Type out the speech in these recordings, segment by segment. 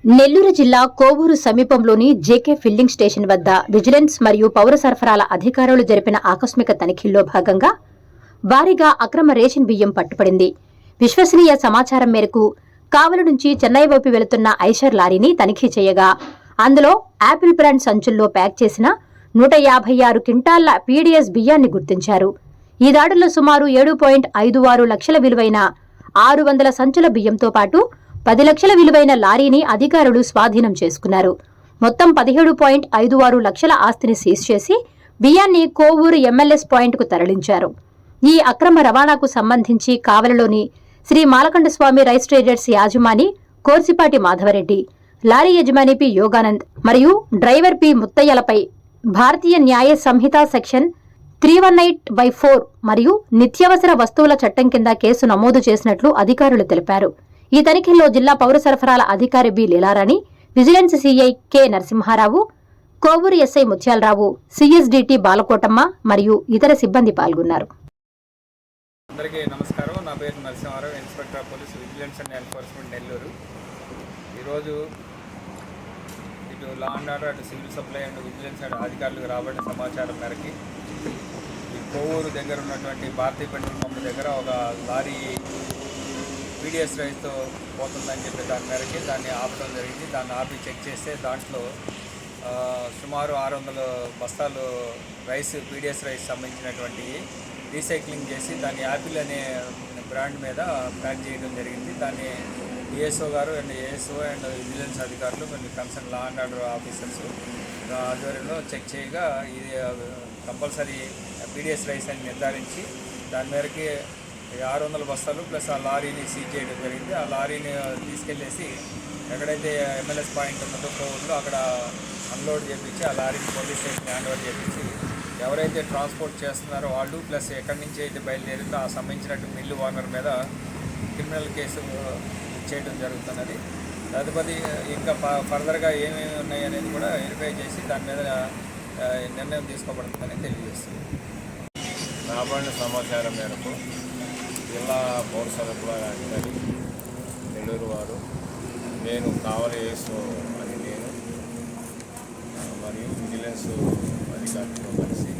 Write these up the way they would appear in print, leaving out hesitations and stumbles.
నెల్లూరు జిల్లా కోవూరు సమీపంలోని JK filling station వద్ద విజిలెన్స్ మరియు పౌర సరఫరాల అధికారులు జరిపిన ఆకస్మిక తనిఖీల్లో భాగంగా భారీగా అక్రమ రేషన్ బియ్యం పట్టుపడింది. విశ్వసనీయ సమాచారం మేరకు కావలి నుంచి చెన్నై వైపు వెళుతున్న ఐషర్ లారీని తనిఖీ చేయగా అందులో యాపిల్ బ్రాండ్ సంచుల్లో ప్యాక్ చేసిన 156 క్వింటాళ్ల పీడీఎస్ బియ్యాన్ని గుర్తించారు. ఈ దాడుల్లో సుమారు 7.56 లక్షల విలువైన 600 సంచుల బియ్యంతో పాటు 10 లక్షల విలువైన లారీని అధికారులు స్వాధీనం చేసుకున్నారు. మొత్తం 17.56 లక్షల ఆస్తిని సీజ్ చేసి బియ్యాన్ని కోవూరు ఎంఎల్ఎస్ పాయింట్కు తరలించారు. ఈ అక్రమ రవాణాకు సంబంధించి కావలిలోని శ్రీ మాలకండస్వామి రైస్ ట్రేడర్స్ యాజమాని కోర్సిపాటి మాధవరెడ్డి, లారీ యజమాని పి యోగానంద్ మరియు డ్రైవర్ పి ముత్తయ్యలపై భారతీయ న్యాయ సంహిత సెక్షన్ 318/4 మరియు నిత్యావసర వస్తువుల చట్టం కింద కేసు నమోదు చేసినట్లు అధికారులు తెలిపారు. ఈ తనిఖీల్లో జిల్లా పౌర సరఫరాల అధికారి B Leelarani, vigilance CI K Narasimharao, Kovur SI Mutyalarao, CSDT Balakotamma మరియు ఇతర సిబ్బంది పాల్గొన్నారు. అందరికీ నమస్కారం. నా పేరు Narasimharao, inspector of police vigilance and enforcement Nellore. ఈరోజు ఇటు లా అండ్ ఆర్డర్, అటు సివిల్ సప్లై అండ్ విజిలెన్స్ అధికారులకు రాబడిన సమాచారం మేరకి ఈ కోవూరు దగ్గర ఉన్నటువంటి భారతీయ పెట్రోల్ పంప్ దగ్గర ఒక లారీ పీడీఎస్ రైస్తో పోతుందని చెప్పి దాని మేరకి దాన్ని ఆపడం జరిగింది. దాన్ని ఆపి చెక్ చేస్తే దాంట్లో సుమారు 600 బస్తాలు రైస్, పీడీఎస్ రైస్ సంబంధించినటువంటి రీసైక్లింగ్ చేసి దాన్ని యాపిల్ అనే బ్రాండ్ మీద ప్యాక్ చేయడం జరిగింది. దాన్ని డిఎస్ఓ గారు అండ్ ఏఎస్ఓ అండ్ విజిలెన్స్ అధికారులు, కొన్ని concern law and order officers ఆధ్వర్యంలో చెక్ చేయగా ఇది కంపల్సరీ పీడీఎస్ రైస్ అని నిర్ధారించి దాని మేరకి 600 బస్తాలు ప్లస్ ఆ లారీని సీజ్ చేయడం జరిగింది. ఆ లారీని తీసుకెళ్ళేసి ఎక్కడైతే ఎంఎల్ఎస్ పాయింట్ ఉన్నదో కోవూరులో అక్కడ అన్లోడ్ చేయించి ఆ లారీని పోలీస్ స్టేషన్ హ్యాండ్ ఓవర్ చేయించి ఎవరైతే ట్రాన్స్పోర్ట్ చేస్తున్నారో వాళ్ళు ప్లస్ ఎక్కడి నుంచి అయితే బయలుదేరిందో ఆ సంబంధించినట్టు మిల్లు ఓనర్ మీద క్రిమినల్ కేసు చేయడం జరుగుతున్నది. తదుపరి ఇంకా ఫర్దర్గా ఏమేమి ఉన్నాయి అనేది కూడా వెరిఫై చేసి దాని మీద నిర్ణయం తీసుకోబడుతుందని తెలియజేస్తుంది. రాబడిన సమాచారం మేరకు జిల్లా పౌర సరఫరా అధికారి నెల్లూరు వారు, నేను కావలి ఏఎస్ఓ అని నేను మరియు విజిలెన్స్ అధికారితో కలిసి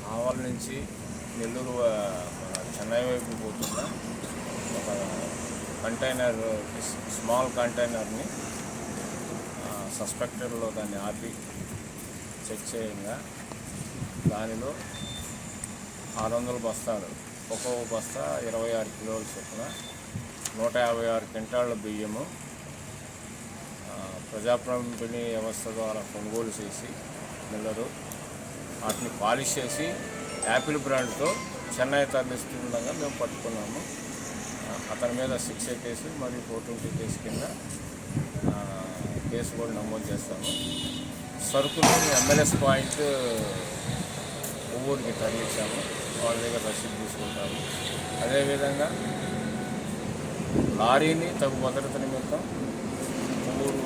కావలి నుంచి నెల్లూరు చెన్నై వైపు పోతున్న ఒక కంటైనర్, స్మాల్ కంటైనర్ని సస్పెక్టెడ్లో దాన్ని ఆపి చెక్ చేయంగా దానిలో 600 బస్తాలు, ఒక్కొక్క బస్తా 26 కిలోల చొప్పున 156 క్వింటాళ్ల బియ్యము ప్రజాప్రతినిధి వ్యవస్థ ద్వారా కొనుగోలు చేసి మిల్లరు వాటిని పాలిష్ చేసి యాపిల్ బ్రాండ్తో చెన్నై తరలిస్తుండగా మేము పట్టుకున్నాము. అతని మీద 6A కేసు మరియు 420 కేసు కింద కేసు కూడా నమోదు చేస్తాము. సరుకులు ఎంఎల్ఎస్ పాయింట్ ఊరికి తరలించాము. వాళ్ళ దగ్గర రసీదు తీసుకుంటాము. అదేవిధంగా లారీని తగు భద్రత నిమిత్తం ఊరు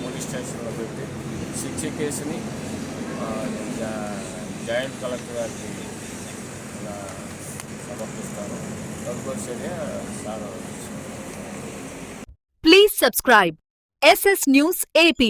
పోలీస్ స్టేషన్లో పెట్టి 6A కేసుని జాయింట్ కలెక్టర్ గారికి సమర్పిస్తాను. తదుపరి చర్య sir. Please subscribe SS News AP.